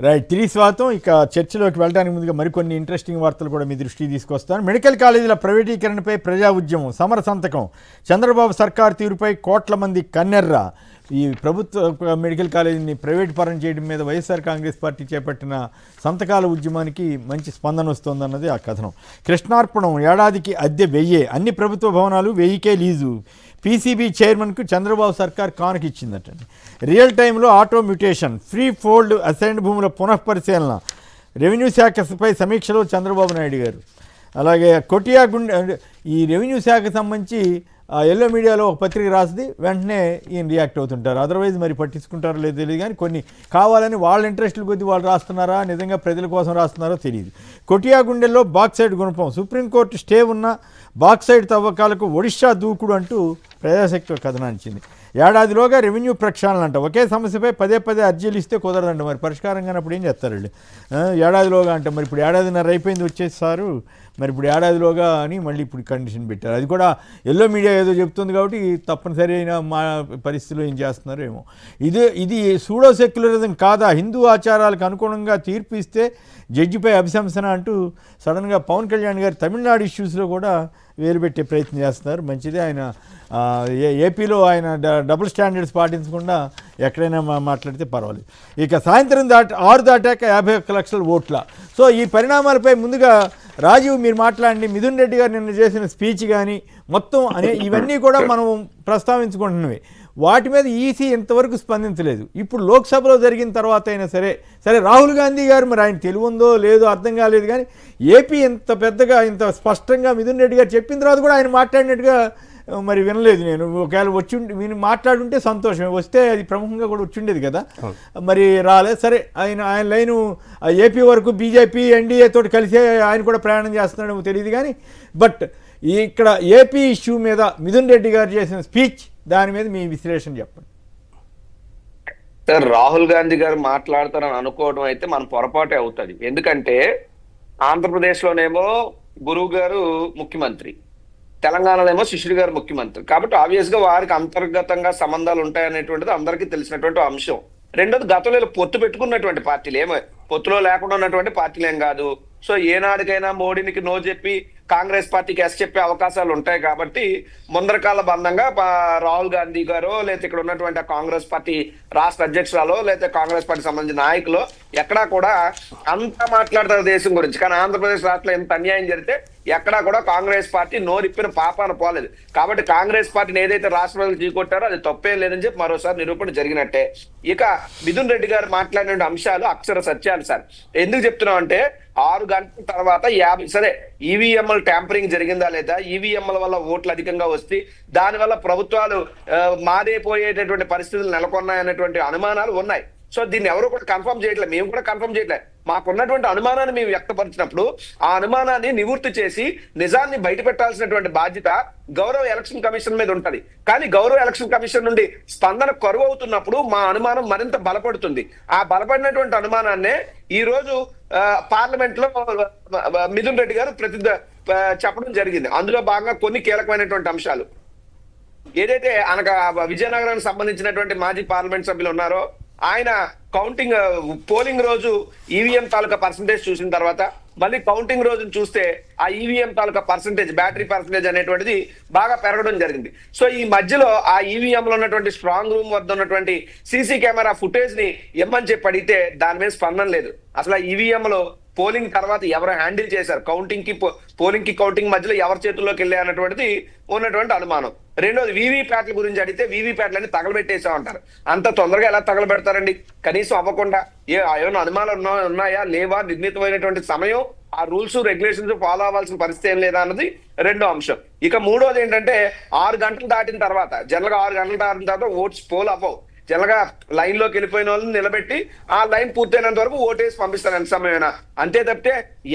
Right, తిరిగి స్వాగతం. ఇక చర్చలోకి వెళ్ళడానికి ముందుగా మరికొన్ని ఇంట్రెస్టింగ్ వార్తలు కూడా మీ దృష్టికి తీసుకొస్తాను. మెడికల్ కాలేజీల ప్రైవేటీకరణపై ప్రజా ఉద్యమం, సమర సంతకం, చంద్రబాబు సర్కార్ తీరుపై కోట్ల మంది కన్నెర్ర. ఈ ప్రభుత్వ మెడికల్ కాలేజీని ప్రైవేట్ పరం చేయడం మీద వైఎస్ఆర్ కాంగ్రెస్ పార్టీ చేపట్టిన సంతకాల ఉద్యమానికి మంచి స్పందన వస్తోందన్నది ఆ కథనం. కృష్ణార్పణం, ఏడాదికి అద్దె 1000, అన్ని ప్రభుత్వ భవనాలు 1000కే లీజు. పీసీబీ చైర్మన్కు చంద్రబాబు సర్కార్ కానుక ఇచ్చిందటండి. రియల్ టైంలో auto mutation, free fold assigned భూముల పునఃపరిశీలన, రెవెన్యూ శాఖపై సమీక్షలో చంద్రబాబు నాయుడు గారు. అలాగే కొటియా గుండె, ఈ రెవెన్యూ శాఖకు సంబంధించి ఎల్లో మీడియాలో ఒక పత్రిక రాసింది, వెంటనే ఈయన రియాక్ట్ అవుతుంటారు. అదర్వైజ్ మరి పట్టించుకుంటారో లేదో తెలియదు, కానీ కొన్ని కావాలని వాళ్ళ ఇంట్రెస్టుల కొద్దీ వాళ్ళు రాస్తున్నారా, నిజంగా ప్రజల కోసం రాస్తున్నారో తెలియదు. కొటియా గుండెల్లో బాక్సైడ్ గుణపం, సుప్రీంకోర్టు స్టే ఉన్న బాక్సైడ్ తవ్వకాలకు ఒడిషా దూకుడు అంటూ ప్రజాశక్తి కథనాంచింది. ఏడాదిలోగా రెవెన్యూ ప్రక్షాళన అంట. ఒకే సమస్యపై పదే అర్జీలు ఇస్తే కుదరదంట. మరి పరిష్కారం కానప్పుడు ఏం చేస్తారు వీళ్ళు? ఏడాదిలోగా అంటే మరి ఇప్పుడు ఏడాదిన్నర అయిపోయింది వచ్చేసారు, మరి ఇప్పుడు ఏడాదిలోగా అని మళ్ళీ ఇప్పుడు కండిషన్ పెట్టారు. అది కూడా ఎల్లో మీడియా ఏదో చెప్తుంది కాబట్టి తప్పనిసరి అయిన మా పరిస్థితిలో ఏం చేస్తున్నారో ఏమో. ఇది సూడో సెక్యులరిజం కాదా, హిందూ ఆచారాలకు అనుగుణంగా తీర్పు ఇస్తే జడ్జిపై అభిశంసన అంటూ సడన్గా పవన్ కళ్యాణ్ గారు తమిళనాడు ఇష్యూస్లో కూడా వేలు పెట్టే ప్రయత్నం చేస్తున్నారు. మంచిదే, ఆయన ఏపీలో ఆయన డబుల్ స్టాండర్డ్స్ పాటించకుండా ఎక్కడైనా మాట్లాడితే పర్వాలేదు. ఇక సాయంత్రం 6 దాటాక 51 లక్షల ఓట్ల. సో ఈ పరిణామాలపై ముందుగా రాజీవ్ మీరు మాట్లాడండి. మిథున్ రెడ్డి గారు నిన్న చేసిన స్పీచ్ కానీ మొత్తం ఇవన్నీ కూడా మనం ప్రస్తావించుకుంటున్నవి. వాటి మీద ఈసీ ఇంతవరకు స్పందించలేదు. ఇప్పుడు లోక్సభలో జరిగిన తర్వాత అయినా సరే రాహుల్ గాంధీ గారు మరి ఆయన తెలివి ఉందో లేదో అర్థం కాలేదు, కానీ ఏపీ ఇంత పెద్దగా ఇంత స్పష్టంగా మిథున్ రెడ్డి గారు చెప్పిన తర్వాత కూడా ఆయన మాట్లాడినట్టుగా మరి వినలేదు నేను. ఒకవేళ మీరు మాట్లాడుంటే సంతోషమే, వస్తే అది ప్రముఖంగా కూడా వచ్చిండేది కదా, మరి రాలేదు. సరే, ఆయన లైను ఏపీ వరకు బీజేపీ ఎన్డీఏ తోటి కలిసే ఆయన కూడా ప్రయాణం చేస్తున్నాడేమో తెలియదు, కానీ బట్ ఇక్కడ ఏపీ ఇష్యూ మీద మిథున్ రెడ్డి గారు చేసిన స్పీచ్, దాని మీద మీ విశ్లేషణ చెప్పండి. సార్, రాహుల్ గాంధీ గారు మాట్లాడతారని అనుకోవడం అయితే మన పొరపాటే అవుతుంది. ఎందుకంటే ఆంధ్రప్రదేశ్లోనేమో గురువు గారు ముఖ్యమంత్రి, తెలంగాణలో శిష్యుడు గారు ముఖ్యమంత్రి. కాబట్టి ఆబ్వియస్ గా వారికి అంతర్గతంగా సంబంధాలు ఉంటాయనేటువంటిది అందరికీ తెలిసినటువంటి అంశం. రెండోది, గతంలో పొత్తు పెట్టుకున్నటువంటి పార్టీలు, ఏమో పొత్తులో లేకుండా ఉన్నటువంటి పార్టీలు ఏం కాదు. సో ఏనాడికైనా మోడీనికి నో చెప్పి కాంగ్రెస్ పార్టీకి ఎస్ చెప్పే అవకాశాలు ఉంటాయి. కాబట్టి ముందరకాల బంధంగా రాహుల్ గాంధీ గారు, లేకపోతే ఇక్కడ ఉన్నటువంటి కాంగ్రెస్ పార్టీ రాష్ట్ర అధ్యక్షురాలో, లేకపోతే కాంగ్రెస్ పార్టీ సంబంధించిన నాయకులు ఎక్కడా కూడా అంతా మాట్లాడతారు దేశం గురించి. కానీ ఆంధ్రప్రదేశ్ రాష్ట్రంలో ఎంత అన్యాయం జరిగితే ఎక్కడా కూడా కాంగ్రెస్ పార్టీ నోరిప్పిన పాపాన పోలేదు. కాబట్టి కాంగ్రెస్ పార్టీని ఏదైతే రాష్ట్ర ప్రజలు చీకొట్టారో అది తప్పేం లేదని చెప్పి మరోసారి నిరూపణ జరిగినట్టే. ఇక మిథున్ రెడ్డి గారు మాట్లాడిన అంశాలు అక్షర సత్యాలు సార్. ఎందుకు చెప్తున్నాం అంటే 6 గంటల తర్వాత 50 సరే ఈవీఎంల ట్యాంపరింగ్ జరిగిందా లేదా, ఈవీఎంల వల్ల ఓట్లు అధికంగా వస్తే దానివల్ల ప్రభుత్వాలు మారిపోయేటటువంటి పరిస్థితులు నెలకొన్నాయనేటువంటి అనుమానాలు ఉన్నాయి. సో దీన్ని ఎవరు కూడా కన్ఫర్మ్ చేయట్లేదు, మేము కూడా కన్ఫర్మ్ చేయట్లేదు. మాకున్నటువంటి అనుమానాన్ని మేము వ్యక్తపరిచినప్పుడు ఆ అనుమానాన్ని నివృత్తి చేసి నిజాన్ని బయట పెట్టాల్సినటువంటి బాధ్యత గౌరవ ఎలక్షన్ కమిషన్ మీద ఉంటది. కానీ గౌరవ ఎలక్షన్ కమిషన్ నుండి స్పందన కరువు అవుతున్నప్పుడు మా అనుమానం మరింత బలపడుతుంది. ఆ బలపడినటువంటి అనుమానాన్నే ఈ రోజు పార్లమెంట్ లో మిథున్ రెడ్డి గారు చెప్పడం జరిగింది. అందులో భాగంగా కొన్ని కీలకమైనటువంటి అంశాలు ఏదైతే అనగా విజయనగరానికి సంబంధించినటువంటి మాజీ పార్లమెంట్ సభ్యులు ఉన్నారో, ఆయన కౌంటింగ్ పోలింగ్ రోజు ఈవీఎం తాలూకా పర్సంటేజ్ చూసిన తర్వాత మళ్ళీ కౌంటింగ్ రోజును చూస్తే ఆ ఈవీఎం తాలూకా పర్సంటేజ్, బ్యాటరీ పర్సంటేజ్ అనేటువంటిది బాగా పెరగడం జరిగింది. సో ఈ మధ్యలో ఆ ఈవీఎం లో ఉన్నటువంటి స్ట్రాంగ్ రూమ్ వద్ద ఉన్నటువంటి సీసీ కెమెరా ఫుటేజ్ ని ఇమ్మని చెప్పి అడిగితే దాని మీద స్పందన లేదు. అసలు ఆ ఈవీఎం లో పోలింగ్ తర్వాత ఎవరు హ్యాండిల్ చేశారు, పోలింగ్ కి కౌంటింగ్ మధ్యలో ఎవరి చేతుల్లోకి వెళ్ళాయి అన్నటువంటిది ఉన్నటువంటి అనుమానం. రెండోది, వీవీప్యాట్ల గురించి అడిగితే వీవీప్యాట్లని తగలబెట్టేసా ఉంటారు. అంత తొందరగా ఎలా తగలబెడతారండి? కనీసం అవ్వకుండా ఏమైనా అనుమానాలు ఉన్నాయా లేవా, నిర్ణీతమైనటువంటి సమయం, ఆ రూల్స్ రెగ్యులేషన్స్ ఫాలో అవ్వాల్సిన పరిస్థితి ఏం లేదా అన్నది రెండో అంశం. ఇక మూడోది ఏంటంటే 6 గంటలు దాటిన తర్వాత, జనరల్గా 6 గంటలు దాటిన తర్వాత ఓట్స్ పోల్ అవ్వవు. జనరల్గా లైన్ లోకి వెళ్ళిపోయిన వాళ్ళని నిలబెట్టి ఆ లైన్ పూర్తయినంత వరకు ఓటేసి పంపిస్తారు ఎంత సమయమైనా. అంతే తప్పితే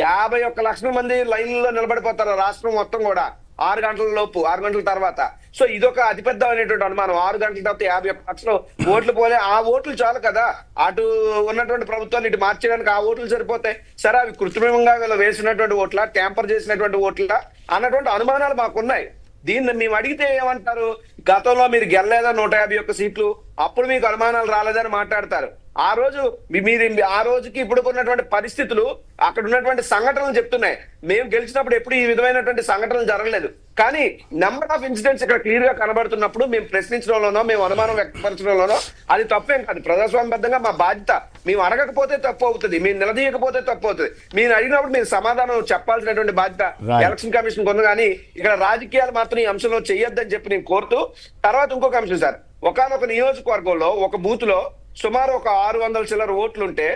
51 లక్షల మంది లైన్ లో నిలబడిపోతారు రాష్ట్రం మొత్తం కూడా 6 గంటల లోపు, 6 గంటల తర్వాత. సో ఇదొక అతిపెద్ద అనేటువంటి అనుమానం. 6 గంటల తర్వాత 51 లక్షలు ఓట్లు పోలే, ఆ ఓట్లు చాలు కదా అటు ఉన్నటువంటి ప్రభుత్వాన్ని ఇటు మార్చడానికి, ఆ ఓట్లు సరిపోతాయి. సరే, అవి కృత్రిమంగా వేసినటువంటి ఓట్ల, ట్యాంపర్ చేసినటువంటి ఓట్ల అన్నటువంటి అనుమానాలు మాకున్నాయి. దీన్ని మేము అడిగితే ఏమంటారు, గతంలో మీరు గెలలేదా 151 సీట్లు, అప్పుడు మీకు అనుమానాలు రాలేదని మాట్లాడతారు. ఆ రోజు మీరు ఆ రోజుకి ఇప్పుడు ఉన్నటువంటి పరిస్థితులు, అక్కడ ఉన్నటువంటి సంఘటనలు చెప్తున్నాయి. మేము గెలిచినప్పుడు ఎప్పుడు ఈ విధమైనటువంటి సంఘటనలు జరగలేదు. కానీ నెంబర్ ఆఫ్ ఇన్సిడెంట్స్ ఇక్కడ క్లియర్ గా కనబడుతున్నప్పుడు మేము ప్రశ్నించడంలోనో, మేము అనుమానం వ్యక్తపరచడంలోనో అది తప్పేం కాదు. ప్రజాస్వామ్యబద్ధంగా మా బాధ్యత. మేము అడగకపోతే తప్పు అవుతుంది, మేము నిలదీయకపోతే తప్పు అవుతుంది. మీరు అడిగినప్పుడు మీరు సమాధానం చెప్పాల్సినటువంటి బాధ్యత ఎలక్షన్ కమిషన్ ఉంది. కానీ ఇక్కడ రాజకీయాలు మాత్రం ఈ అంశంలో చెయ్యొద్దని చెప్పి నేను కోరుతూ, తర్వాత ఇంకొక అంశం సార్, ఒకానొక నియోజకవర్గంలో ఒక బూత్ లో సుమారు ఒక 600 చిల్లర ఓట్లుంటే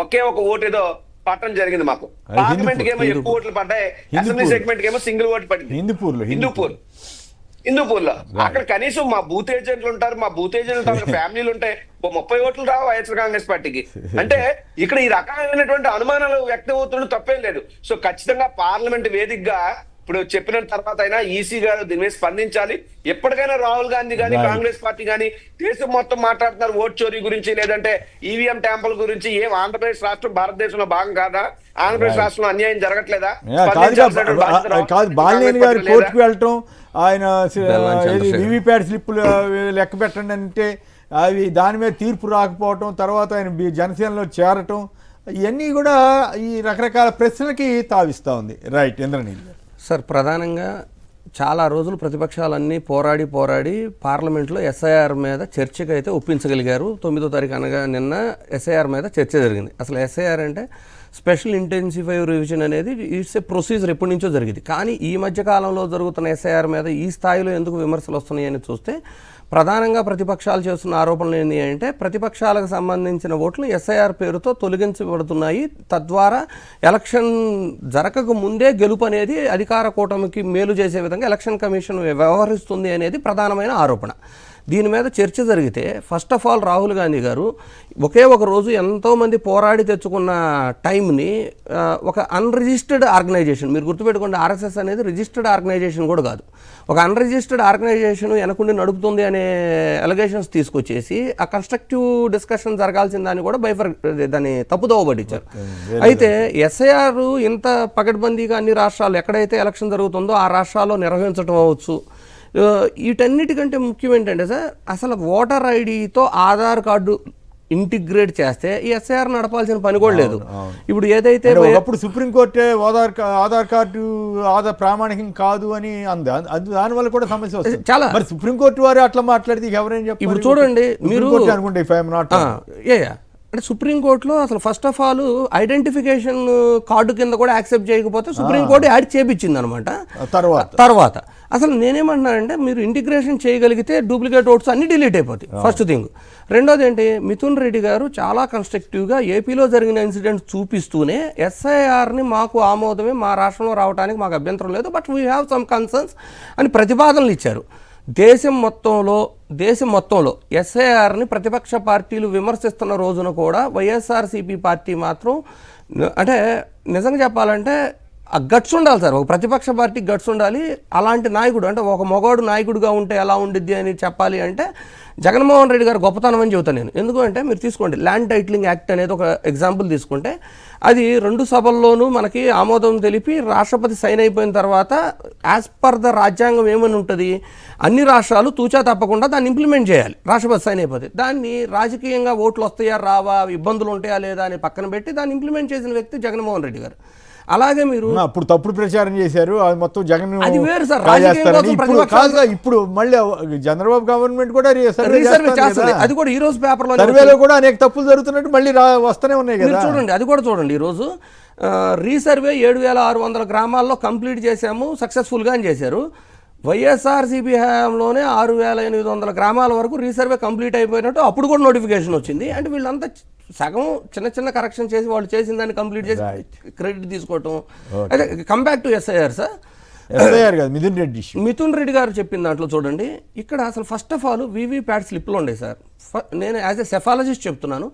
ఒకే ఒక ఓటు ఏదో పట్టడం జరిగింది మాకు. పార్లమెంట్ కి ఏమో ఎక్కువ ఓట్లు పడ్డాయి, అసెంబ్లీ సెగ్మెంట్ కి ఏమో సింగిల్ ఓటు పడింది. హిందూపూర్ లో అక్కడ కనీసం మా బూత్ ఏజెంట్లు ఉంటారు, మా బూత్ ఏజెంట్లు ఫ్యామిలీలు ఉంటాయి, 30 ఓట్లు రావు వైఎస్ఆర్ కాంగ్రెస్ పార్టీకి. అంటే ఇక్కడ ఈ రకమైనటువంటి అనుమానాలు వ్యక్తం అవుతుండే తప్పేం లేదు. సో ఖచ్చితంగా పార్లమెంట్ వేదికగా ఇప్పుడు చెప్పిన తర్వాత అయినా ఈసీ గారు దీని మీద స్పందించాలి. ఎప్పటికైనా రాహుల్ గాంధీ గానీ కాంగ్రెస్ పార్టీ గానీ దేశం మొత్తం మాట్లాడుతున్నారు ఓట్ చోరీ గురించి, లేదంటే ఈవీఎం ట్యాంపుల గురించి. ఏం ఆంధ్రప్రదేశ్ రాష్ట్రం భారతదేశంలో భాగం కాదా? ఆంధ్రప్రదేశ్ రాష్ట్రంలో అన్యాయం జరగట్లేదా? బాలినేని గారు కోర్టుకు వెళ్ళటం, ఆయన వీవీప్యాట్ స్లిప్పులు లెక్క పెట్టండి అంటే అవి దాని మీద తీర్పు రాకపోవటం, తర్వాత ఆయన జనసేనలో చేరటం, ఇవన్నీ కూడా ఈ రకరకాల ప్రశ్నలకి తావిస్తూ ఉంది. రైట్, ఇంద్రనీల్ గారు. సార్, ప్రధానంగా చాలా రోజులు ప్రతిపక్షాలన్నీ పోరాడి పార్లమెంట్లో ఎస్ఐఆర్ మీద చర్చకు అయితే ఒప్పించగలిగారు. 9వ తారీఖు అనగా నిన్న ఎస్ఐఆర్ మీద చర్చ జరిగింది. అసలు ఎస్ఐఆర్ అంటే స్పెషల్ ఇంటెన్సిఫైవ్ రివిజన్ అనేది ఇట్స్ ఏ ప్రొసీజర్, ఎప్పటి నుంచో జరిగింది. కానీ ఈ మధ్య కాలంలో జరుగుతున్న ఎస్ఐఆర్ మీద ఈ స్థాయిలో ఎందుకు విమర్శలు వస్తున్నాయని చూస్తే ప్రధానంగా ప్రతిపక్షాలు చేస్తున్న ఆరోపణలు ఏంటి అంటే ప్రతిపక్షాలకు సంబంధించిన ఓట్లు ఎస్ఐఆర్ పేరుతో తొలగించబడుతున్నాయి. తద్వారా ఎలక్షన్ జరగక ముందే గెలుపు అనేది అధికార కూటమికి మేలు చేసే విధంగా ఎలక్షన్ కమిషన్ వ్యవహరిస్తుంది అనేది ప్రధానమైన ఆరోపణ. దీని మీద చర్చ జరిగితే first of all Rahul Gandhi గారు ఒకే ఒక రోజు ఎంతోమంది పోరాడి తెచ్చుకున్న టైంని ఒక అన్రిజిస్టర్డ్ ఆర్గనైజేషన్, మీరు గుర్తుపెట్టుకోండి, ఆర్ఎస్ఎస్ అనేది రిజిస్టర్డ్ ఆర్గనైజేషన్ కూడా కాదు, ఒక అన్రిజిస్టర్డ్ ఆర్గనైజేషన్ వెనకుండి నడుపుతుంది అనే అలిగేషన్స్ తీసుకొచ్చేసి ఆ కన్స్ట్రక్టివ్ డిస్కషన్ జరగాల్సిన దాన్ని కూడా దాన్ని తప్పుదోవ పట్టించారు. అయితే ఎస్ఐఆర్ ఇంత పకడ్బందీగా అన్ని రాష్ట్రాలు ఎక్కడైతే ఎలక్షన్ జరుగుతుందో ఆ రాష్ట్రాల్లో నిర్వహించడం అవ్వచ్చు. వీటన్నిటికంటే ముఖ్యం ఏంటంటే సార్, అసలు ఓటర్ ఐడితో ఆధార్ కార్డు ఇంటిగ్రేట్ చేస్తే ఈ ఎస్ఐఆర్ నడపాల్సిన పని కూడా లేదు. ఇప్పుడు ఏదైతే ఒకప్పుడు సుప్రీంకోర్టే ఆధార్ కార్డు ప్రామాణికం కాదు అని అంది, దానివల్ల కూడా సమస్య వస్తుంది చాలా. మరి సుప్రీంకోర్టు వారు అట్లా మాట్లాడితే ఎవరైనా చెప్పారు? ఇప్పుడు చూడండి, మీరు అనుకుంటే అంటే సుప్రీంకోర్టులో అసలు first of all identification card కింద కూడా యాక్సెప్ట్ చేయకపోతే సుప్రీంకోర్టు యాడ్ చేపించింది అనమాట. తర్వాత అసలు నేనేమంటున్నానంటే మీరు ఇంటిగ్రేషన్ చేయగలిగితే డూప్లికేట్ ఓట్స్ అన్ని డిలీట్ అయిపోతాయి, ఫస్ట్ థింగ్. రెండోది ఏంటి, మిథున్ రెడ్డి గారు చాలా కన్స్ట్రక్టివ్గా ఏపీలో జరిగిన ఇన్సిడెంట్ చూపిస్తూనే ఎస్ఐఆర్ని మాకు ఆమోదమే, మా రాష్ట్రంలో రావడానికి మాకు అభ్యంతరం లేదు, but we have some concerns అని ప్రతిపాదనలు ఇచ్చారు. దేశం మొత్తంలో ఎస్ఐఆర్ని ప్రతిపక్ష పార్టీలు విమర్శిస్తున్న రోజున కూడా వైఎస్ఆర్సీపీ పార్టీ మాత్రం, అంటే నిజంగా చెప్పాలంటే ఆ గట్స్ ఉండాలి సార్, ఒక ప్రతిపక్ష పార్టీకి గట్స్ ఉండాలి. అలాంటి నాయకుడు, అంటే ఒక మగవాడు నాయకుడిగా ఉంటే ఎలా ఉండిద్ది అని చెప్పాలి అంటే జగన్మోహన్ రెడ్డి గారు గొప్పతనం అని చెబుతాను నేను. ఎందుకంటే మీరు తీసుకోండి, ల్యాండ్ టైటిలింగ్ యాక్ట్ అనేది ఒక ఎగ్జాంపుల్ తీసుకుంటే అది 2 సభల్లోనూ మనకి ఆమోదం తెలిపి రాష్ట్రపతి సైన్ అయిపోయిన తర్వాత యాజ్ పర్ ద రాజ్యాంగం ఏమని ఉంటుంది, అన్ని రాష్ట్రాలు తూచా తప్పకుండా దాన్ని ఇంప్లిమెంట్ చేయాలి. రాష్ట్రపతి సైన్ అయిపోతే దాన్ని రాజకీయంగా ఓట్లు వస్తాయా రావా, ఇబ్బందులు ఉంటాయా లేదా అని పక్కన పెట్టి దాన్ని ఇంప్లిమెంట్ చేసిన వ్యక్తి జగన్మోహన్ రెడ్డి గారు. అలాగే మీరు అప్పుడు తప్పుడు ప్రచారం చేశారు, అది మొత్తం జగన్ అది వేరు సార్. ఇప్పుడు మళ్ళీ చంద్రబాబు గవర్నమెంట్ కూడా అది కూడా ఈ రోజు పేపర్లో సర్వేలో కూడా అనేక తప్పులు జరుగుతున్నట్టు మళ్ళీ వస్తూనే ఉన్నాయి కదా. చూడండి, అది కూడా చూడండి. ఈరోజు రీసర్వే 7,600 గ్రామాల్లో కంప్లీట్ చేశాము సక్సెస్ఫుల్గా అని చేశారు. వైఎస్ఆర్సీపీ హయాంలోనే 6,800 గ్రామాల వరకు రీసర్వే కంప్లీట్ అయిపోయినట్టు అప్పుడు కూడా నోటిఫికేషన్ వచ్చింది. అంటే వీళ్ళంతా సగం చిన్న కరెక్షన్ చేసి వాళ్ళు చేసిన దాన్ని కంప్లీట్ చేసి క్రెడిట్ తీసుకోవటం. అయితే come back to SIR sir, Mithun Reddy గారు చెప్పిన దాంట్లో చూడండి, ఇక్కడ అసలు ఫస్ట్ ఆఫ్ ఆల్ వీవీప్యాట్ స్లిప్లు ఉండే సార్. నేను యాజ్ ఎ సెఫాలజిస్ట్ చెప్తున్నాను,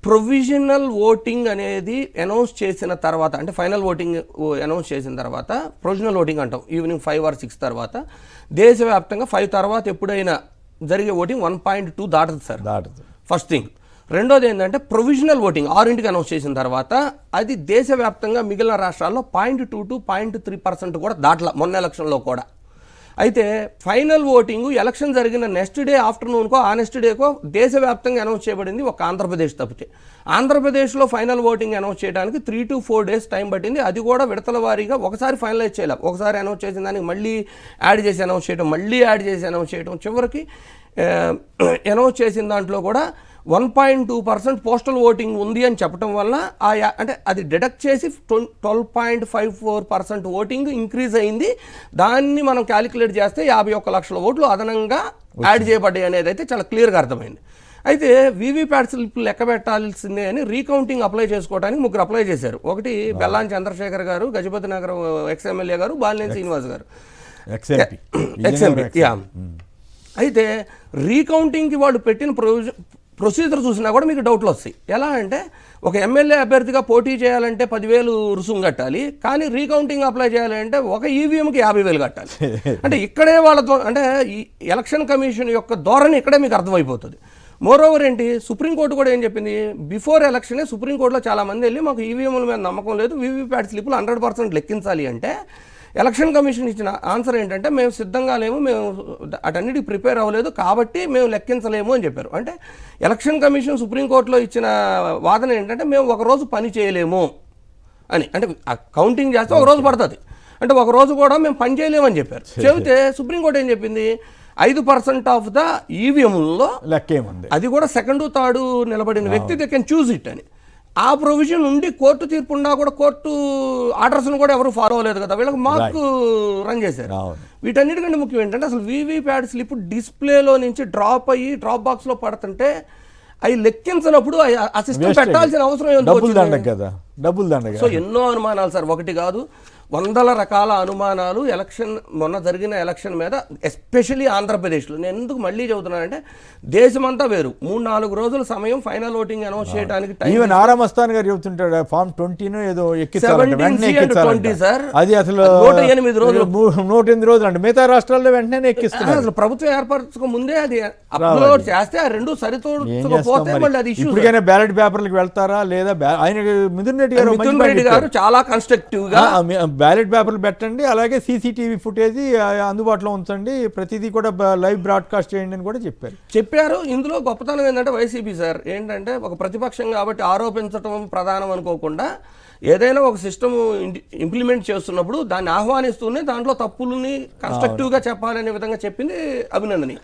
ప్రొవిజనల్ ఓటింగ్ అనేది అనౌన్స్ చేసిన తర్వాత, అంటే ఫైనల్ ఓటింగ్ అనౌన్స్ చేసిన తర్వాత ప్రొవిజనల్ ఓటింగ్ అంటాం, ఈవినింగ్ 5 or 6 తర్వాత, దేశవ్యాప్తంగా 5 తర్వాత ఎప్పుడైనా జరిగే ఓటింగ్ 1.2 దాటదు సార్, ఫస్ట్ థింగ్. రెండోది ఏంటంటే ప్రొవిజనల్ ఓటింగ్ 6ంటికి అనౌన్స్ చేసిన తర్వాత అది దేశవ్యాప్తంగా మిగిలిన రాష్ట్రాల్లో 0.2 to 0.3% కూడా దాటల మొన్న ఎలక్షన్లో కూడా. అయితే ఫైనల్ ఓటింగ్ ఎలక్షన్ జరిగిన నెక్స్ట్ డే ఆఫ్టర్నూన్కో ఆ నెక్స్ట్ డేకో దేశవ్యాప్తంగా అనౌన్స్ చేయబడింది ఒక ఆంధ్రప్రదేశ్ తప్పితే. ఆంధ్రప్రదేశ్లో ఫైనల్ ఓటింగ్ అనౌన్స్ చేయడానికి 3 to 4 days టైం పట్టింది. అది కూడా విడతల వారీగా ఒకసారి ఫైనలైజ్ చేయలేం. ఒకసారి అనౌన్స్ చేసిన దానికి మళ్ళీ యాడ్ చేసి అనౌన్స్ చేయడం, మళ్ళీ యాడ్ చేసి అనౌన్స్ చేయడం, చివరికి అనౌన్స్ చేసిన దాంట్లో కూడా 1.2% పోస్టల్ ఓటింగ్ ఉంది అని చెప్పడం వల్ల అంటే అది డిడక్ట్ చేసి 12.54% ఓటింగ్ ఇంక్రీజ్ అయింది. దాన్ని మనం క్యాలిక్యులేట్ చేస్తే 51 లక్షల ఓట్లు అదనంగా యాడ్ చేయబడ్డాయి అనేది అయితే చాలా క్లియర్గా అర్థమైంది. అయితే వీవీప్యాట్ స్లిప్లు లెక్క పెట్టాల్సిందే అని రీకౌంటింగ్ అప్లై చేసుకోవడానికి 3 అప్లై చేశారు. ఒకటి బెల్లాన్ చంద్రశేఖర్ గారు, గజపతి నగరం ఎక్స్ఎమ్మెల్యే గారు, బాలినేని శ్రీనివాస్ గారు ఎక్స్ఎంపీ. అయితే రీకౌంటింగ్కి వాళ్ళు పెట్టిన ప్రొసీజర్ చూసినా కూడా మీకు డౌట్లు వస్తాయి. ఎలా అంటే ఒక ఎమ్మెల్యే అభ్యర్థిగా పోటీ చేయాలంటే 10,000 రుసుము కట్టాలి, కానీ రీకౌంటింగ్ అప్లై చేయాలంటే ఒక ఈవీఎంకి 50,000 కట్టాలి. అంటే ఇక్కడే అంటే ఈ ఎలక్షన్ కమిషన్ యొక్క ధోరణి ఇక్కడే మీకు అర్థమైపోతుంది. మోరోవర్ ఏంటి, సుప్రీంకోర్టు కూడా ఏం చెప్పింది, బిఫోర్ ఎలక్షనే సుప్రీంకోర్టులో చాలామంది వెళ్ళి మాకు ఈవీఎంల మీద నమ్మకం లేదు, వీవీప్యాట్ స్లిప్లు 100% లెక్కించాలి అంటే ఎలక్షన్ కమిషన్ ఇచ్చిన ఆన్సర్ ఏంటంటే మేము సిద్ధంగా లేము, మేము అటన్నిటికి ప్రిపేర్ అవ్వలేదు కాబట్టి మేము లెక్కించలేము అని చెప్పారు. అంటే ఎలక్షన్ కమిషన్ సుప్రీంకోర్టులో ఇచ్చిన వాదన ఏంటంటే మేము ఒకరోజు పని చేయలేము అని, అంటే కౌంటింగ్ చేస్తే ఒక రోజు పడుతుంది, అంటే ఒక రోజు కూడా మేము పని చేయలేమని చెప్పారు. చెబితే సుప్రీంకోర్టు ఏం చెప్పింది, 5% ఆఫ్ ద ఈవీఎంలో లెక్కేముంది, అది కూడా సెకండ్ థర్డ్ నిలబడిన వ్యక్తి దే కెన్ చూజ్ ఇట్ అని. ఆ ప్రొవిజన్ ఉండి కోర్టు తీర్పు ఉన్నా కూడా కోర్టు ఆర్డర్స్ను కూడా ఎవరు ఫాలో అవ్వలేదు కదా, వీళ్ళకి మార్క్ రన్ చేశారు. వీటన్నిటికంటే ముఖ్యం ఏంటంటే అసలు వీవీప్యాట్ స్లిప్ డిస్ప్లేలో నుంచి డ్రాప్ అయ్యి డ్రాప్ బాక్స్లో పడుతుంటే అవి లెక్కించినప్పుడు ఆ సిస్టమ్ పెట్టాల్సిన అవసరం ఏముంది. సో ఎన్నో అనుమానాలు సార్, ఒకటి కాదు 100 రకాల అనుమానాలు ఎలక్షన్ మొన్న జరిగిన ఎలక్షన్ మీద, ఎస్పెషలీ ఆంధ్రప్రదేశ్లో. నేను ఎందుకు మళ్ళీ చెబుతున్నానంటే దేశమంతా వేరు, 3-4 రోజుల సమయం ఫైనల్ ఓటింగ్ అనౌన్స్ చేయడానికి ఈవెన్ ఆరామస్థాన్ గారు చెబుతుంటాడు ఫామ్ 20 ఏదో ఎక్కించాలి సార్, అది అసలు 108 రోజులు 108 రోజులు అంటే మిగతా రాష్ట్రాల్లో వెంటనే ఎక్కిస్తున్నారు. అసలు ప్రభుత్వం ఏర్పరచుకో ముందే అది అప్లోడ్ చేస్తే ఆ రెండు సరితూర్చకపోతే మళ్ళీ అది ఇష్యూ. ఇప్పటికైనా బ్యాలెట్ పేపర్లకు వెళ్తారా లేదా? ఆయన మిథున్ రెడ్డి గారు చాలా కన్స్ట్రక్టివ్ గా బ్యాలెట్ పేపర్లు పెట్టండి, అలాగే సీసీటీవీ ఫుటేజ్ అందుబాటులో ఉంచండి, ప్రతిదీ కూడా లైవ్ బ్రాడ్కాస్ట్ చేయండి అని కూడా చెప్పారు. ఇందులో గొప్పతనం ఏంటంటే వైసీపీ సార్ ఏంటంటే ఒక ప్రతిపక్షం కాబట్టి ఆరోపించడం ప్రధానం అనుకోకుండా ఏదైనా ఒక సిస్టమ్ ఇంప్లిమెంట్ చేస్తున్నప్పుడు దాన్ని ఆహ్వానిస్తూనే దాంట్లో తప్పులని కన్స్ట్రక్టివ్గా చెప్పాలనే విధంగా చెప్పింది అభినందనీయం.